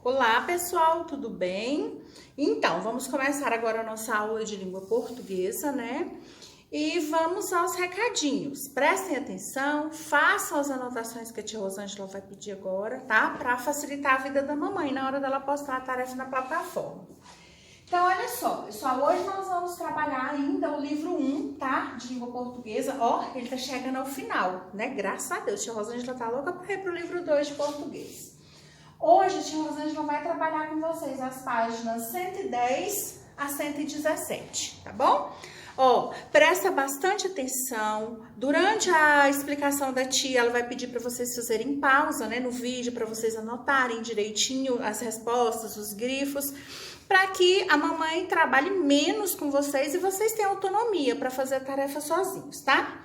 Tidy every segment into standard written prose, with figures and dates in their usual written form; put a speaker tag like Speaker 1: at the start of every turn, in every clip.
Speaker 1: Olá, pessoal, tudo bem? Então, vamos começar agora a nossa aula de língua portuguesa, né? E vamos aos recadinhos. Prestem atenção, façam as anotações que a tia Rosângela vai pedir agora, tá? Para facilitar a vida da mamãe na hora dela postar a tarefa na plataforma. Então, olha só, pessoal, hoje nós vamos trabalhar ainda o livro 1, tá? De língua portuguesa. Ó, ele tá chegando ao final, né? Graças a Deus, a tia Rosângela tá louca para ir pro livro 2 de português. Hoje a tia Rosângela vai trabalhar com vocês as páginas 110 a 117, tá bom? Ó, presta bastante atenção. Durante a explicação da tia, ela vai pedir para vocês fazerem pausa, né, no vídeo, para vocês anotarem direitinho as respostas, os grifos, para que a mamãe trabalhe menos com vocês e vocês tenham autonomia para fazer a tarefa sozinhos, tá?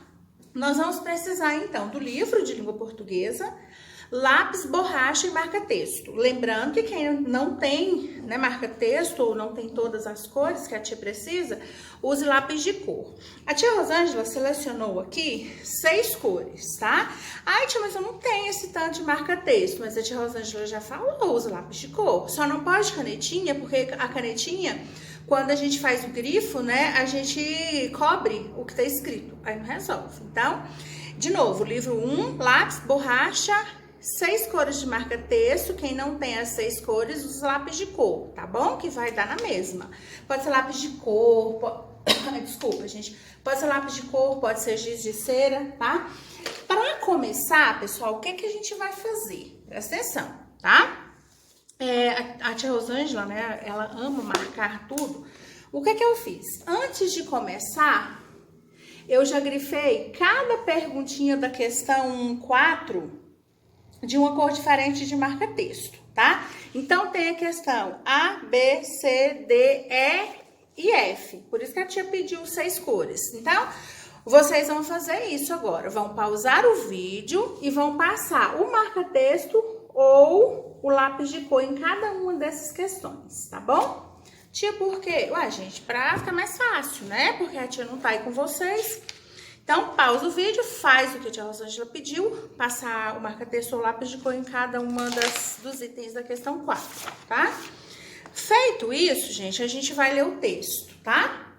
Speaker 1: Nós vamos precisar, então, do livro de língua portuguesa, lápis, borracha e marca-texto. Lembrando que quem não tem, né, marca-texto ou não tem todas as cores que a tia precisa, use lápis de cor. A tia Rosângela selecionou aqui 6 cores, tá? Ai, tia, mas eu não tenho esse tanto de marca-texto. Mas a tia Rosângela já falou, usa lápis de cor. Só não pode canetinha, porque a canetinha, quando a gente faz o grifo, né, a gente cobre o que tá escrito. Aí não resolve. Então, de novo, livro 1, lápis, borracha, 6 cores de marca-texto. Quem não tem as 6 cores, usa lápis de cor, tá bom? Que vai dar na mesma. Pode ser lápis de cor, desculpa, gente. Pode ser lápis de cor, pode ser giz de cera, tá? Para começar, pessoal, o que que a gente vai fazer? Presta atenção, tá? A tia Rosângela, né, ela ama marcar tudo. O que que eu fiz? Antes de começar, eu já grifei cada perguntinha da questão 4 de uma cor diferente de marca-texto, tá? Então, tem a questão A, B, C, D, E e F. Por isso que a tia pediu 6 cores. Então, vocês vão fazer isso agora. Vão pausar o vídeo e vão passar o marca-texto ou o lápis de cor em cada uma dessas questões, tá bom? Tia, por quê? Ué, gente, pra ficar mais fácil, né? Porque a tia não tá aí com vocês. Então, pausa o vídeo, faz o que a tia Rosângela pediu, passar o marca-texto ou lápis de cor em cada uma dos itens da questão 4, tá? Feito isso, gente, a gente vai ler o texto, tá?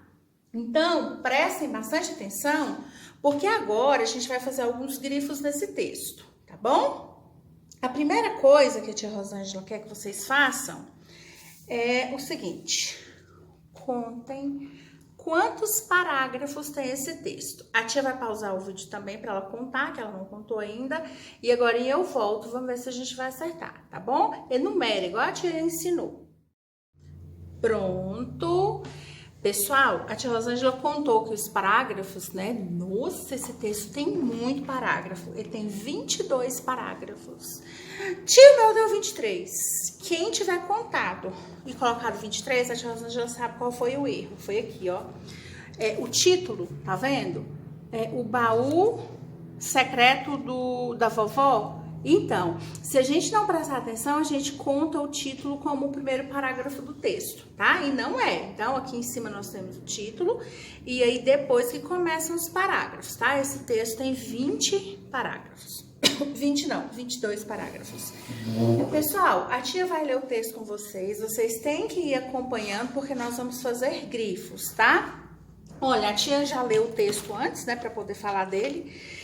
Speaker 1: Então, prestem bastante atenção, porque agora a gente vai fazer alguns grifos nesse texto, tá bom? A primeira coisa que a tia Rosângela quer que vocês façam é o seguinte: contem quantos parágrafos tem esse texto. A tia vai pausar o vídeo também para ela contar, que ela não contou ainda. E agora eu volto, vamos ver se a gente vai acertar, tá bom? Enumere, igual a tia ensinou. Pronto. Pessoal, a tia Rosângela contou que os parágrafos, né? Nossa, esse texto tem muito parágrafo. Ele tem 22 parágrafos. Tio, meu, deu 23. Quem tiver contado e colocado 23, a tia Rosângela sabe qual foi o erro. Foi aqui, ó. O título, tá vendo? O baú secreto da vovó. Então, se a gente não prestar atenção, a gente conta o título como o primeiro parágrafo do texto, tá? E não é. Então, aqui em cima nós temos o título e aí depois que começam os parágrafos, tá? Esse texto tem 20 parágrafos. 20 não, 22 parágrafos. Pessoal, a tia vai ler o texto com vocês. Vocês têm que ir acompanhando porque nós vamos fazer grifos, tá? Olha, a tia já leu o texto antes, né, para poder falar dele.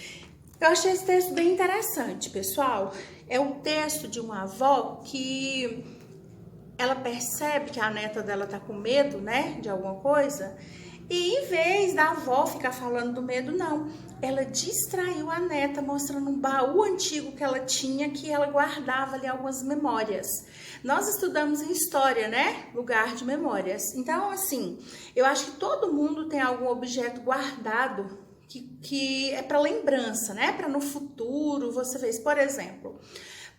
Speaker 1: Eu achei esse texto bem interessante, pessoal. É um texto de uma avó que ela percebe que a neta dela tá com medo, né, de alguma coisa. E em vez da avó ficar falando do medo, não. Ela distraiu a neta mostrando um baú antigo que ela tinha, que ela guardava ali algumas memórias. Nós estudamos em história, né? Lugar de memórias. Então, assim, eu acho que todo mundo tem algum objeto guardado que é para lembrança, né? Para no futuro você ver. Por exemplo,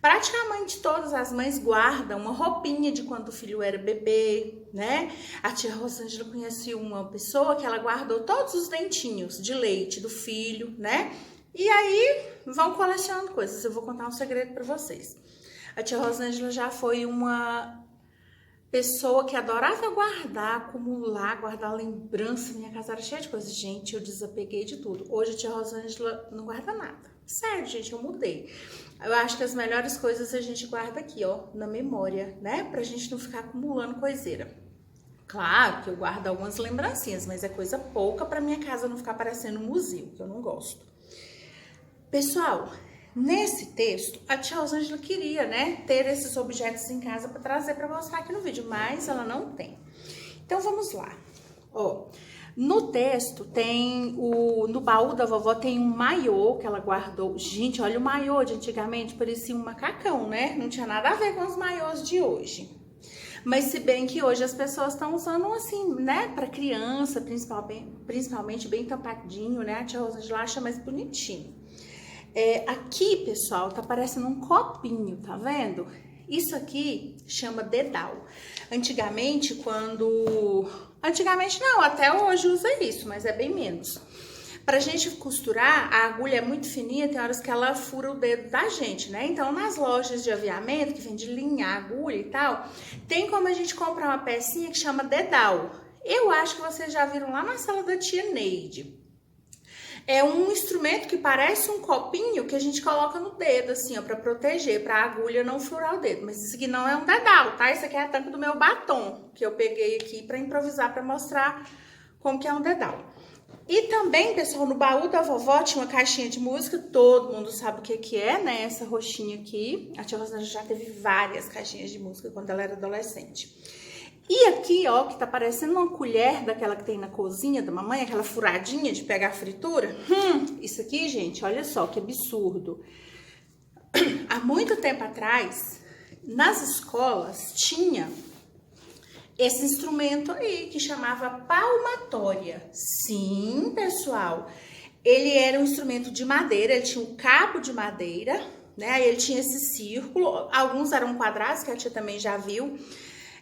Speaker 1: praticamente todas as mães guardam uma roupinha de quando o filho era bebê, né? A tia Rosângela conhecia uma pessoa que ela guardou todos os dentinhos de leite do filho, né? E aí vão colecionando coisas. Eu vou contar um segredo para vocês. A tia Rosângela já foi uma pessoa que adorava guardar, acumular, guardar lembrança. Minha casa era cheia de coisas. Gente, eu desapeguei de tudo. Hoje a tia Rosângela não guarda nada. Sério, gente, eu mudei. Eu acho que as melhores coisas a gente guarda aqui, ó, na memória, né? Pra gente não ficar acumulando coiseira. Claro que eu guardo algumas lembrancinhas, mas é coisa pouca pra minha casa não ficar parecendo um museu, que eu não gosto. Pessoal, nesse texto, a tia Rosângela queria, né, ter esses objetos em casa para trazer para mostrar aqui no vídeo, mas ela não tem. Então, vamos lá. Ó, no texto tem no baú da vovó tem um maiô que ela guardou. Gente, olha o maiô de antigamente, parecia um macacão, né? Não tinha nada a ver com os maiôs de hoje. Mas se bem que hoje as pessoas estão usando assim, né, para criança, principalmente bem tampadinho, né? A tia Rosângela acha mais bonitinho. Aqui, pessoal, tá parecendo um copinho, tá vendo? Isso aqui chama dedal. Antigamente não, até hoje usa isso, mas é bem menos. Pra gente costurar, a agulha é muito fininha, tem horas que ela fura o dedo da gente, né? Então, nas lojas de aviamento, que vende linha, agulha e tal, tem como a gente comprar uma pecinha que chama dedal. Eu acho que vocês já viram lá na sala da tia Neide. É um instrumento que parece um copinho que a gente coloca no dedo, assim, ó, pra proteger, pra agulha não furar o dedo. Mas isso aqui não é um dedal, tá? Isso aqui é a tampa do meu batom, que eu peguei aqui pra improvisar, pra mostrar como que é um dedal. E também, pessoal, no baú da vovó tinha uma caixinha de música, todo mundo sabe o que que é, né? Essa roxinha aqui. A tia Rosângela já teve várias caixinhas de música quando ela era adolescente. E aqui, ó, que tá parecendo uma colher daquela que tem na cozinha da mamãe, aquela furadinha de pegar fritura. Isso aqui, gente, olha só que absurdo. Há muito tempo atrás, nas escolas, tinha esse instrumento aí, que chamava palmatória. Sim, pessoal, ele era um instrumento de madeira, ele tinha um cabo de madeira, né? Aí ele tinha esse círculo, alguns eram quadrados, que a tia também já viu.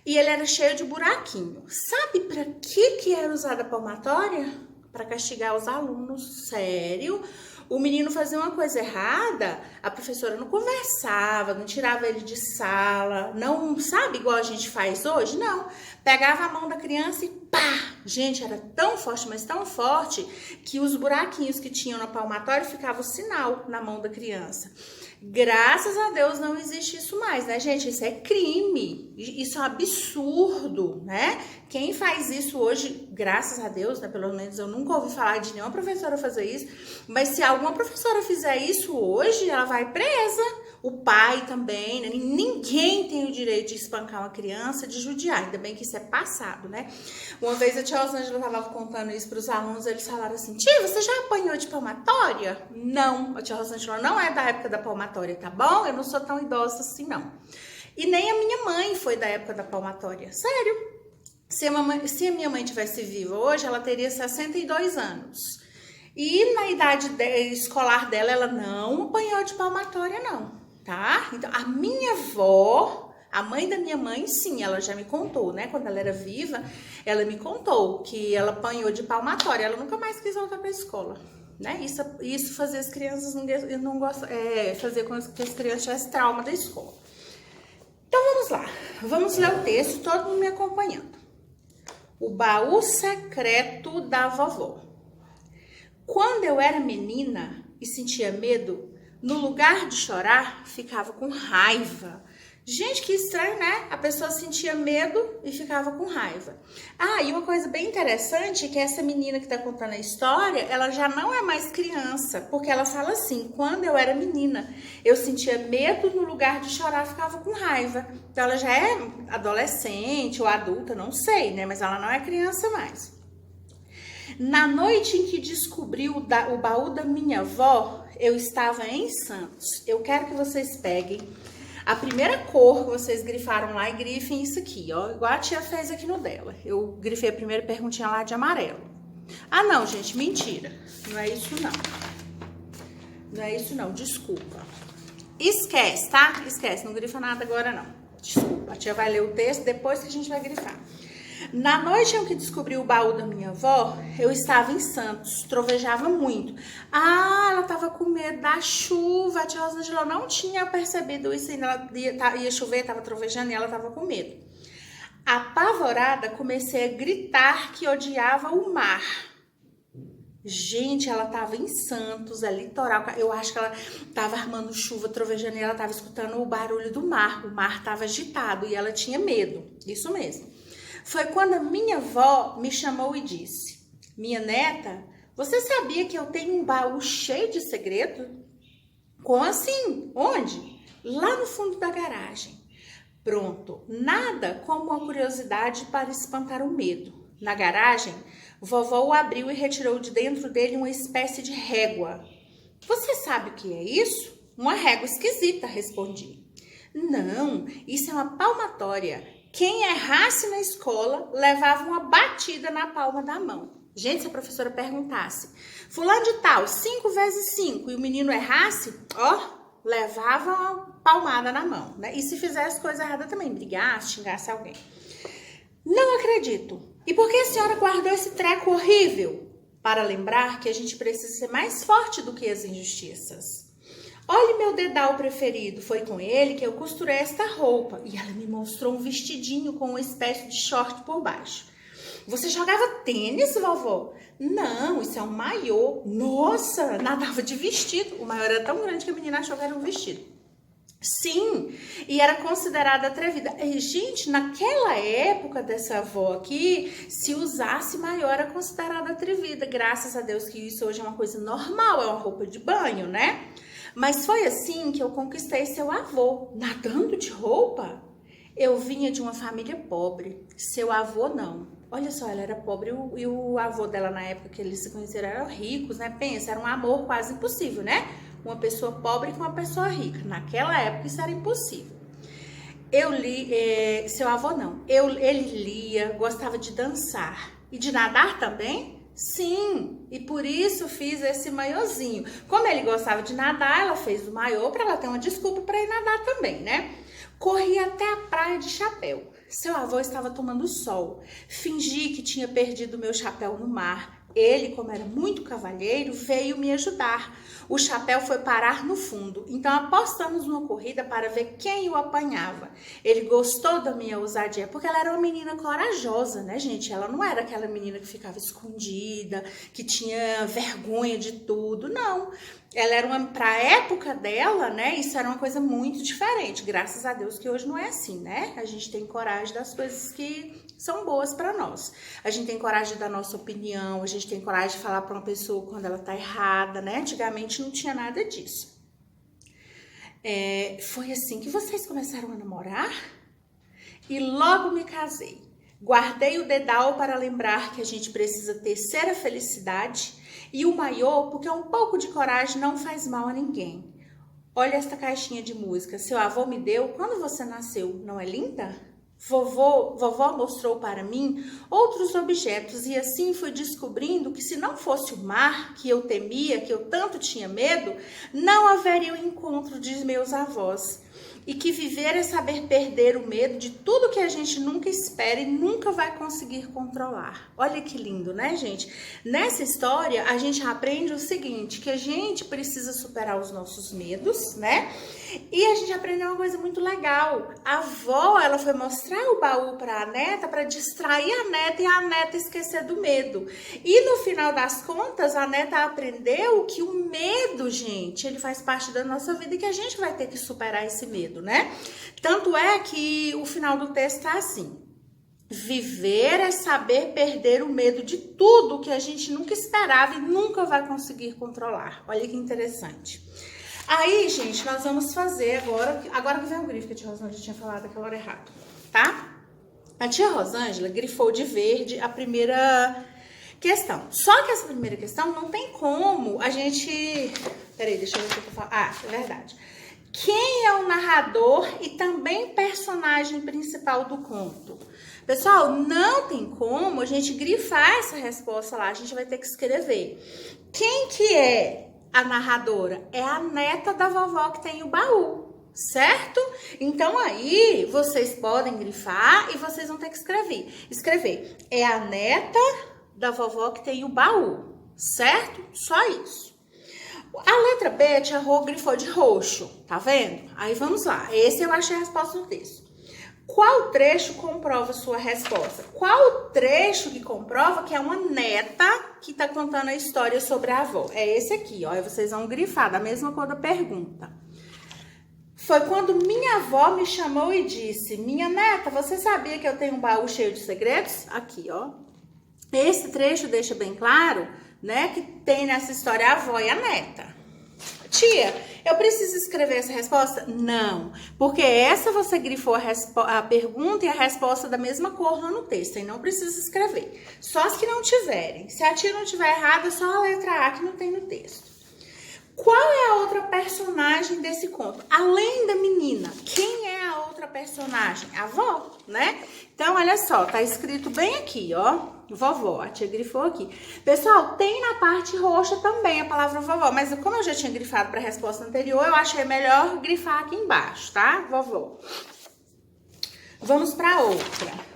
Speaker 1: E ele era cheio de buraquinho. Sabe para que era usada a palmatória? Para castigar os alunos. Sério? O menino fazia uma coisa errada, a professora não conversava, não tirava ele de sala, não, sabe, igual a gente faz hoje? Não. Pegava a mão da criança e pá! Gente, era tão forte, mas tão forte, que os buraquinhos que tinham na palmatória ficavam o sinal na mão da criança. Graças a Deus não existe isso mais, né, gente? Isso é crime, isso é um absurdo, né? Quem faz isso hoje, graças a Deus, né? Pelo menos eu nunca ouvi falar de nenhuma professora fazer isso, mas se alguma professora fizer isso hoje, ela vai presa. O pai também, né? Ninguém tem o direito de espancar uma criança, de judiar, ainda bem que isso é passado, né? Uma vez a tia Rosângela estava contando isso para os alunos, eles falaram assim: tia, você já apanhou de palmatória? Não, a tia Rosângela não é da época da palmatória, tá bom? Eu não sou tão idosa assim, não. E nem a minha mãe foi da época da palmatória, sério. Se a minha mãe tivesse viva hoje, ela teria 62 anos. E na idade escolar dela, ela não apanhou de palmatória, não. Tá? Então, a minha avó, a mãe da minha mãe, sim, ela já me contou, né? Quando ela era viva, ela me contou que ela apanhou de palmatória. Ela nunca mais quis voltar pra escola, né? Isso fazia as crianças não gostam, fazer com que as crianças tivessem trauma da escola. Então, vamos lá. Vamos ler o texto, todo mundo me acompanhando. O baú secreto da vovó. Quando eu era menina e sentia medo, no lugar de chorar, ficava com raiva. Gente, que estranho, né? A pessoa sentia medo e ficava com raiva. Ah, e uma coisa bem interessante é que essa menina que tá contando a história, ela já não é mais criança, porque ela fala assim: quando eu era menina, eu sentia medo, no lugar de chorar, ficava com raiva. Então ela já é adolescente ou adulta, não sei, né? Mas ela não é criança mais. Na noite em que descobri o baú da minha avó, eu estava em Santos. Eu quero que vocês peguem a primeira cor que vocês grifaram lá e grifem isso aqui, ó. Igual a tia fez aqui no dela. Eu grifei a primeira perguntinha lá de amarelo. Ah, não, gente, mentira. Não é isso, não. Não é isso, não. Desculpa. Esquece, tá? Esquece. Não grifa nada agora, não. Desculpa. A tia vai ler o texto depois que a gente vai grifar. Na noite em que descobri o baú da minha avó, eu estava em Santos, trovejava muito. Ah, ela estava com medo da chuva. A tia Rosângela não tinha percebido isso, ainda ia chover, estava trovejando e ela estava com medo. Apavorada, comecei a gritar que odiava o mar. Gente, ela tava em Santos, é litoral. Eu acho que ela tava armando chuva, trovejando, e ela tava escutando o barulho do mar. O mar tava agitado e ela tinha medo. Isso mesmo. Foi quando a minha avó me chamou e disse: minha neta, você sabia que eu tenho um baú cheio de segredo? Como assim? Onde? Lá no fundo da garagem. Pronto, nada como uma curiosidade para espantar o medo. Na garagem, vovó o abriu e retirou de dentro dele uma espécie de régua. Você sabe o que é isso? Uma régua esquisita, respondi. Não, isso é uma palmatória. Quem errasse na escola levava uma batida na palma da mão. Gente, se a professora perguntasse, fulano de tal, 5 vezes 5, e o menino errasse, levava uma palmada na mão, né? E se fizesse coisa errada também, brigasse, xingasse alguém. Não acredito. E por que a senhora guardou esse treco horrível? Para lembrar que a gente precisa ser mais forte do que as injustiças. Olhe meu dedal preferido, foi com ele que eu costurei esta roupa. E ela me mostrou um vestidinho com uma espécie de short por baixo. Você jogava tênis, vovó? Não, isso é um maiô. Nossa, nadava de vestido. O maiô era tão grande que a menina achou que era um vestido. Sim, e era considerada atrevida. E, gente, naquela época dessa avó aqui, se usasse maiô era considerada atrevida. Graças a Deus que isso hoje é uma coisa normal, é uma roupa de banho, né? Mas foi assim que eu conquistei seu avô, nadando de roupa. Eu vinha de uma família pobre, seu avô não. Olha só, ela era pobre e o avô dela na época que eles se conheceram eram ricos, né? Pensa, era um amor quase impossível, né? Uma pessoa pobre com uma pessoa rica. Naquela época isso era impossível. Eu li, seu avô não, ele lia, gostava de dançar e de nadar também? Sim, e por isso fiz esse maiôzinho. Como ele gostava de nadar, ela fez o maiô para ela ter uma desculpa para ir nadar também, né? Corri até a praia de chapéu. Seu avô estava tomando sol. Fingi que tinha perdido meu chapéu no mar. Ele, como era muito cavalheiro, veio me ajudar. O chapéu foi parar no fundo, então apostamos numa corrida para ver quem o apanhava. Ele gostou da minha ousadia, porque ela era uma menina corajosa, né, gente? Ela não era aquela menina que ficava escondida, que tinha vergonha de tudo, não. Ela era pra época dela, né, isso era uma coisa muito diferente. Graças a Deus que hoje não é assim, né? A gente tem coragem das coisas que são boas para nós. A gente tem coragem da nossa opinião, a gente tem coragem de falar para uma pessoa quando ela tá errada, né? Antigamente não tinha nada disso. Foi assim que vocês começaram a namorar? E logo me casei. Guardei o dedal para lembrar que a gente precisa tecer a felicidade e o maiô porque um pouco de coragem não faz mal a ninguém. Olha esta caixinha de música, seu avô me deu quando você nasceu, não é linda? Vovó mostrou para mim outros objetos e assim fui descobrindo que se não fosse o mar que eu temia, que eu tanto tinha medo, não haveria o encontro de meus avós. E que viver é saber perder o medo de tudo que a gente nunca espera e nunca vai conseguir controlar. Olha que lindo, né, gente? Nessa história, a gente aprende o seguinte, que a gente precisa superar os nossos medos, né? E a gente aprendeu uma coisa muito legal. A avó, ela foi mostrar o baú para a neta, para distrair a neta e a neta esquecer do medo. E no final das contas, a neta aprendeu que o medo, gente, ele faz parte da nossa vida e que a gente vai ter que superar esse medo, né? Tanto é que o final do texto tá assim: viver é saber perder o medo de tudo que a gente nunca esperava e nunca vai conseguir controlar. Olha que interessante. Aí, gente, nós vamos fazer agora que vem o grifo, que a tia Rosângela tinha falado aquela hora errado, tá? A tia Rosângela grifou de verde a primeira questão. Só que essa primeira questão não tem como a gente... Peraí, deixa eu ver o que eu falo. Ah, é verdade. Quem é o narrador e também personagem principal do conto? Pessoal, não tem como a gente grifar essa resposta lá, a gente vai ter que escrever. Quem que é a narradora? É a neta da vovó que tem o baú, certo? Então aí vocês podem grifar e vocês vão ter que escrever. É a neta da vovó que tem o baú, certo? Só isso. A letra B, a Rô grifou de roxo, tá vendo? Aí vamos lá, esse eu achei a resposta do texto. Qual trecho comprova sua resposta? Qual o trecho que comprova que é uma neta que tá contando a história sobre a avó? É esse aqui, ó. Aí vocês vão grifar da mesma cor da pergunta. Foi quando minha avó me chamou e disse: minha neta, você sabia que eu tenho um baú cheio de segredos? Aqui, ó. Esse trecho deixa bem claro, né, que tem nessa história a avó e a neta. Tia, eu preciso escrever essa resposta? Não, porque essa você grifou a pergunta e a resposta da mesma cor lá no texto, e não precisa escrever. Só as que não tiverem. Se a tia não tiver errada, é só a letra A que não tem no texto. Qual é a outra personagem desse conto? Além da menina, quem é a outra personagem? A avó, né? Então, olha só, tá escrito bem aqui, ó. Vovó, a tia grifou aqui. Pessoal, tem na parte roxa também a palavra vovó, mas como eu já tinha grifado para a resposta anterior, eu achei melhor grifar aqui embaixo, tá? Vovó. Vamos para outra.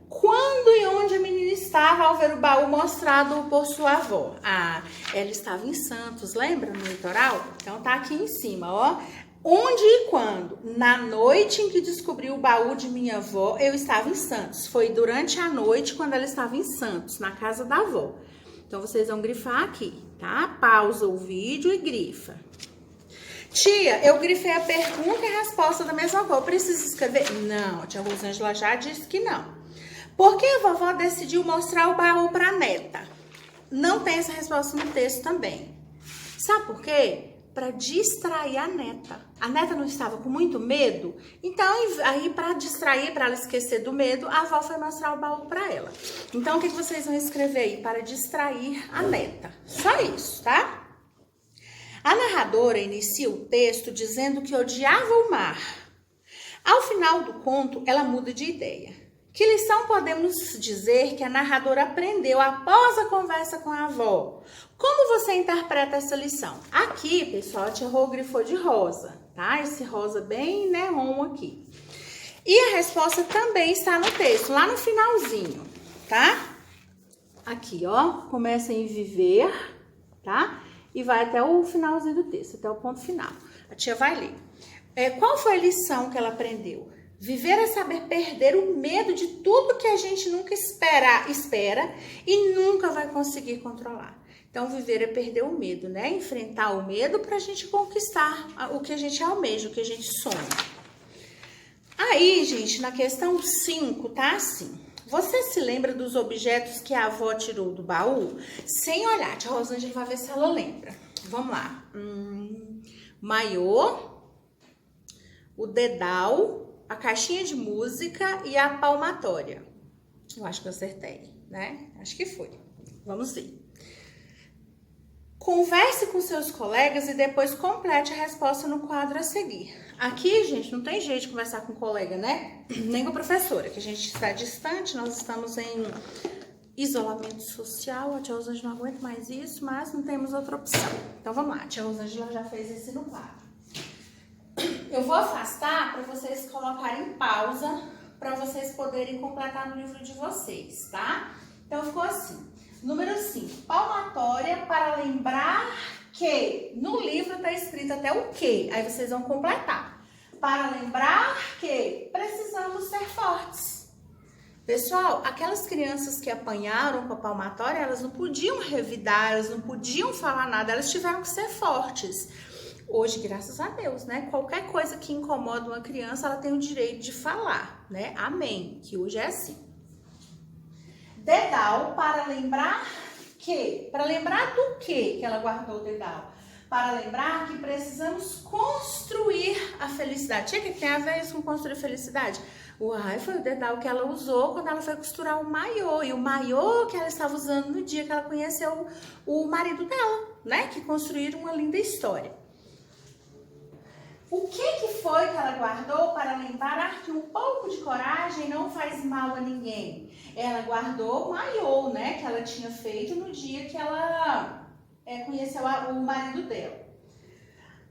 Speaker 1: Quando e onde a menina estava ao ver o baú mostrado por sua avó? Ah, ela estava em Santos, lembra? No litoral? Então tá aqui em cima, ó. Onde e quando? Na noite em que descobri o baú de minha avó, eu estava em Santos. Foi durante a noite quando ela estava em Santos, na casa da avó. Então vocês vão grifar aqui, tá? Pausa o vídeo e grifa. Tia, eu grifei a pergunta e a resposta da mesma cor. Preciso escrever? Não, a tia Rosângela já disse que não. Por que a vovó decidiu mostrar o baú para a neta? Não tem essa resposta no texto também. Sabe por quê? Para distrair a neta. A neta não estava com muito medo? Então, aí para distrair, para ela esquecer do medo, a avó foi mostrar o baú para ela. Então, o que vocês vão escrever aí? Para distrair a neta. Só isso, tá? A narradora inicia o texto dizendo que odiava o mar. Ao final do conto, ela muda de ideia. Que lição podemos dizer que a narradora aprendeu após a conversa com a avó? Como você interpreta essa lição? Aqui, pessoal, a tia Rô grifou de rosa, tá? Esse rosa bem neon aqui. E a resposta também está no texto, lá no finalzinho, tá? Aqui, ó, começa em viver, tá? E vai até o finalzinho do texto, até o ponto final. A tia vai ler. Qual foi a lição que ela aprendeu? Viver é saber perder o medo de tudo que a gente nunca espera e nunca vai conseguir controlar. Então, viver é perder o medo, né? Enfrentar o medo para a gente conquistar o que a gente almeja, o que a gente sonha. Aí, gente, na questão 5, tá assim. Você se lembra dos objetos que a avó tirou do baú? Sem olhar, tia Rosângela vai ver se ela lembra. Vamos lá. Maiô, o dedal, a caixinha de música e a palmatória. Eu acho que eu acertei, né? Acho que foi. Vamos ver. Converse com seus colegas e depois complete a resposta no quadro a seguir. Aqui, gente, não tem jeito de conversar com o colega, né? Nem com a professora, que a gente está distante, nós estamos em isolamento social. A tia Rosângela não aguenta mais isso, mas não temos outra opção. Então, vamos lá. A tia Rosângela já fez esse no quadro. Eu vou afastar para vocês colocarem pausa, para vocês poderem completar no livro de vocês, tá? Então, ficou assim. Número 5, palmatória para lembrar que no livro está escrito até o que. Aí vocês vão completar. Para lembrar que precisamos ser fortes. Pessoal, aquelas crianças que apanharam com a palmatória, elas não podiam revidar, elas não podiam falar nada, elas tiveram que ser fortes. Hoje, graças a Deus, né? Qualquer coisa que incomoda uma criança, ela tem o direito de falar, né? Amém. Que hoje é assim. Dedal, para lembrar que? Para lembrar do que ela guardou o dedal? Para lembrar que precisamos construir a felicidade. O que tem a ver isso com construir felicidade? Uai, foi o dedal que ela usou quando ela foi costurar o maiô. E o maiô que ela estava usando no dia que ela conheceu o marido dela, né? Que construíram uma linda história. O que foi que ela guardou para lembrar que um pouco de coragem não faz mal a ninguém? Ela guardou o maiô, né, que ela tinha feito no dia que ela conheceu o marido dela.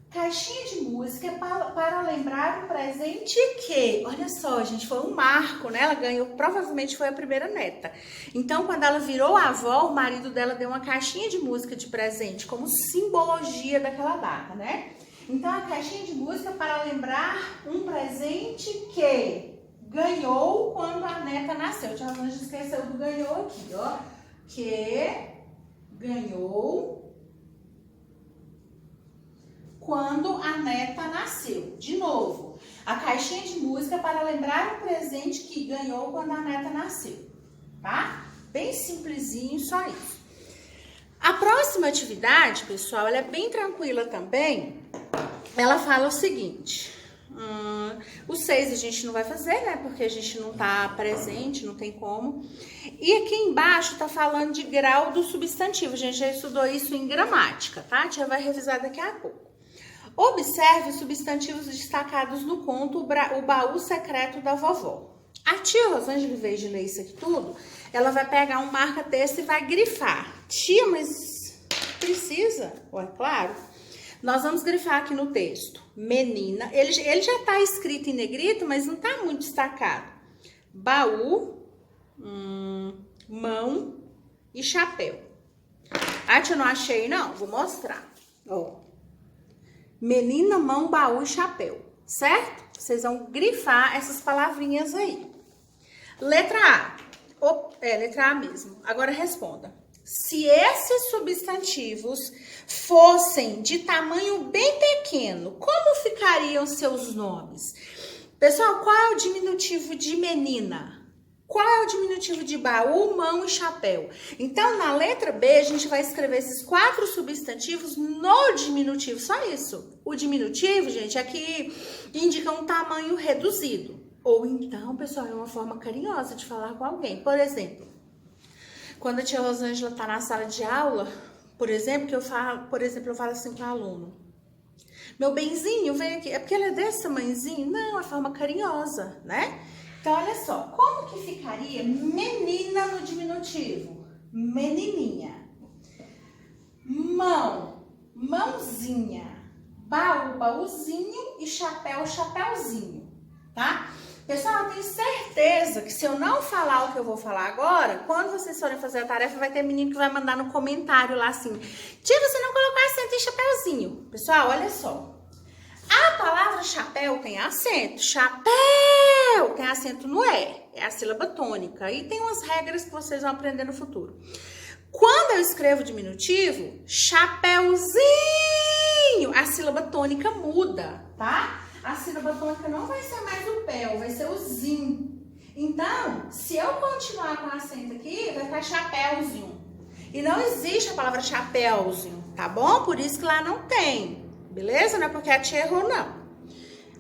Speaker 1: Caixinha de música para lembrar o presente que, olha só, gente, foi um marco, né? Ela ganhou, provavelmente foi a primeira neta. Então, quando ela virou avó, o marido dela deu uma caixinha de música de presente, como simbologia daquela data, né? Então, a caixinha de música para lembrar um presente que ganhou quando a neta nasceu. Tia Rosângela esqueceu do ganhou aqui, ó. Que ganhou quando a neta nasceu. De novo, a caixinha de música para lembrar um presente que ganhou quando a neta nasceu, tá? Bem simplesinho, só isso. A próxima atividade, pessoal, ela é bem tranquila também. Ela fala o seguinte, o 6 a gente não vai fazer, né? Porque a gente não tá presente, não tem como. E aqui embaixo tá falando de grau do substantivo. A gente já estudou isso em gramática, tá? A tia vai revisar daqui a pouco. Observe os substantivos destacados no conto O Baú Secreto da Vovó. A tia Rosângela, em vez de ler isso aqui tudo, ela vai pegar um marca-texto e vai grifar. Tia, mas precisa? Ué, claro. Nós vamos grifar aqui no texto. Menina, ele já tá escrito em negrito, mas não tá muito destacado. Baú, mão e chapéu. Ah, tia, não achei não, vou mostrar. Ó. Menina, mão, baú e chapéu, certo? Vocês vão grifar essas palavrinhas aí. Letra A. Letra A mesmo. Agora responda. Se esses substantivos fossem de tamanho bem pequeno, como ficariam seus nomes? Pessoal, qual é o diminutivo de menina? Qual é o diminutivo de baú, mão e chapéu? Então, na letra B, a gente vai escrever esses 4 substantivos no diminutivo, só isso. O diminutivo, gente, é que indica um tamanho reduzido. Ou então, pessoal, é uma forma carinhosa de falar com alguém. Por exemplo, quando a tia Rosângela tá na sala de aula, por exemplo, eu falo assim com o aluno. Meu benzinho, vem aqui. É porque ele é desse tamanhozinho? Não, é forma carinhosa, né? Então, olha só, como que ficaria menina no diminutivo? Menininha. Mão, mãozinha. Baú, baúzinho e chapéu, chapéuzinho, tá? Pessoal, eu tenho certeza que se eu não falar o que eu vou falar agora, quando vocês forem fazer a tarefa, vai ter menino que vai mandar no comentário lá assim, tia, você não colocou acento em chapéuzinho. Pessoal, olha só. A palavra chapéu tem acento. Chapéu tem acento no E. É a sílaba tônica. E tem umas regras que vocês vão aprender no futuro. Quando eu escrevo diminutivo, chapéuzinho, a sílaba tônica muda, tá? A sílaba tônica não vai ser mais o pé, vai ser o zinho. Então, se eu continuar com acento aqui, vai ficar chapéuzinho. E não existe a palavra chapéuzinho, tá bom? Por isso que lá não tem. Beleza? Não é porque a tia errou, não.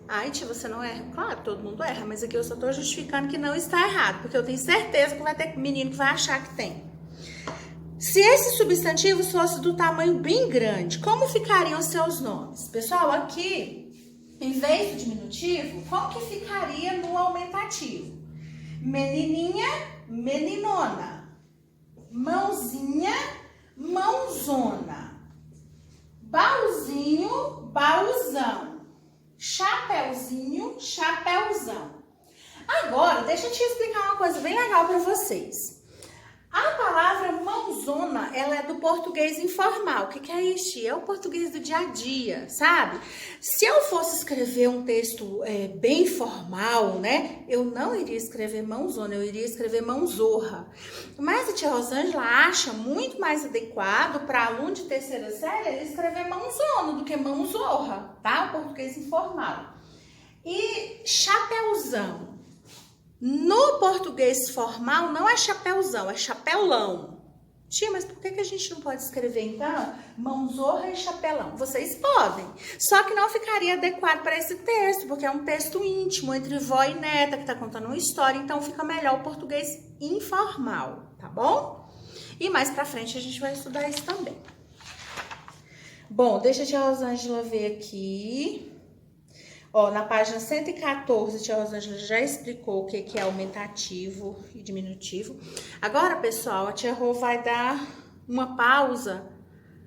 Speaker 1: Ai, tia, você não erra. Claro, todo mundo erra, mas aqui eu só tô justificando que não está errado, porque eu tenho certeza que vai ter menino que vai achar que tem. Se esses substantivos fossem do tamanho bem grande, como ficariam os seus nomes? Pessoal, aqui, em vez do diminutivo, como que ficaria no aumentativo? Menininha, meninona. Mãozinha, mãozona. Baúzinho, baúzão. Chapéuzinho, chapéuzão. Agora, deixa eu te explicar uma coisa bem legal para vocês. A palavra mãozona, ela é do português informal. O que é isso? É o português do dia a dia, sabe? Se eu fosse escrever um texto bem formal, né? Eu não iria escrever mãozona, eu iria escrever mãozorra. Mas a tia Rosângela acha muito mais adequado para aluno de terceira série ele escrever mãozona do que mãozorra, tá? O português informal. E chapéuzão. No português formal, não é chapéuzão, é chapelão. Tia, mas por que a gente não pode escrever, então, mãozorra e chapelão? Vocês podem, só que não ficaria adequado para esse texto, porque é um texto íntimo, entre vó e neta, que está contando uma história, então fica melhor o português informal, tá bom? E mais pra frente a gente vai estudar isso também. Bom, deixa a tia Rosângela ver aqui. Ó, na página 114, a tia Rosângela já explicou o que é aumentativo e diminutivo. Agora, pessoal, a tia Rô vai dar uma pausa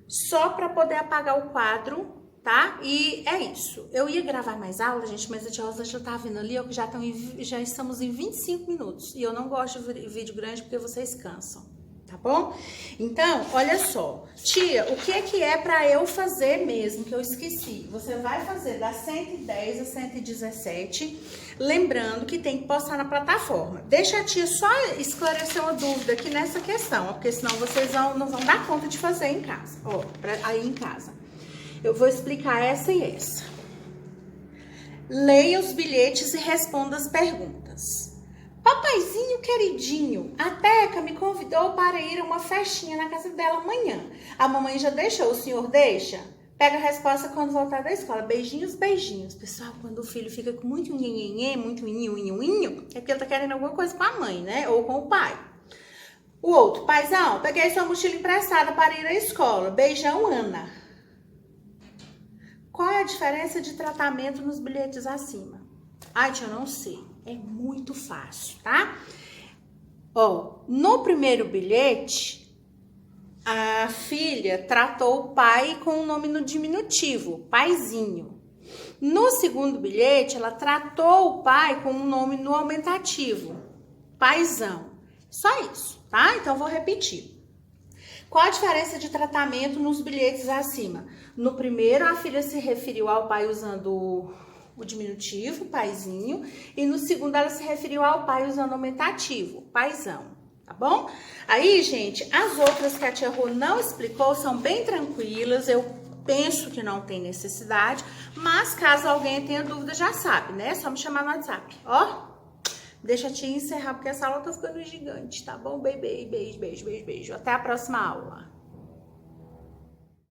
Speaker 1: só para poder apagar o quadro, tá? E é isso. Eu ia gravar mais aula, gente, mas a tia Rosângela tá vendo ali, ó, que já estamos em 25 minutos. E eu não gosto de vídeo grande porque vocês cansam, tá tá bom? Então, olha só. Tia, o que é pra eu fazer mesmo, que eu esqueci? Você vai fazer da 110 a 117, lembrando que tem que postar na plataforma. Deixa a tia só esclarecer uma dúvida aqui nessa questão, ó, porque senão vocês não vão dar conta de fazer em casa, ó, aí em casa. Eu vou explicar essa e essa. Leia os bilhetes e responda as perguntas. Papaizinho queridinho, a Teca me convidou para ir a uma festinha na casa dela amanhã. A mamãe já deixou, o senhor deixa? Pega a resposta quando voltar da escola. Beijinhos, beijinhos. Pessoal, quando o filho fica com muito nhenhenhê, muito inho, é porque ele tá querendo alguma coisa com a mãe, né? Ou com o pai. O outro, paizão, peguei sua mochila emprestada para ir à escola. Beijão, Ana. Qual é a diferença de tratamento nos bilhetes acima? Ai, tia, eu não sei. É muito fácil, tá? Ó, no primeiro bilhete, a filha tratou o pai com o nome no diminutivo, paizinho. No segundo bilhete, ela tratou o pai com o nome no aumentativo, paizão. Só isso, tá? Então, vou repetir. Qual a diferença de tratamento nos bilhetes acima? No primeiro, a filha se referiu ao pai usando o diminutivo, paizinho, e no segundo ela se referiu ao pai usando o aumentativo, paizão, tá bom? Aí, gente, as outras que a tia Rô não explicou são bem tranquilas, eu penso que não tem necessidade, mas caso alguém tenha dúvida, já sabe, né? É só me chamar no WhatsApp, ó. Deixa a tia encerrar, porque essa aula tá ficando gigante, tá bom? Beijo, beijo, beijo, beijo, beijo. Até a próxima aula.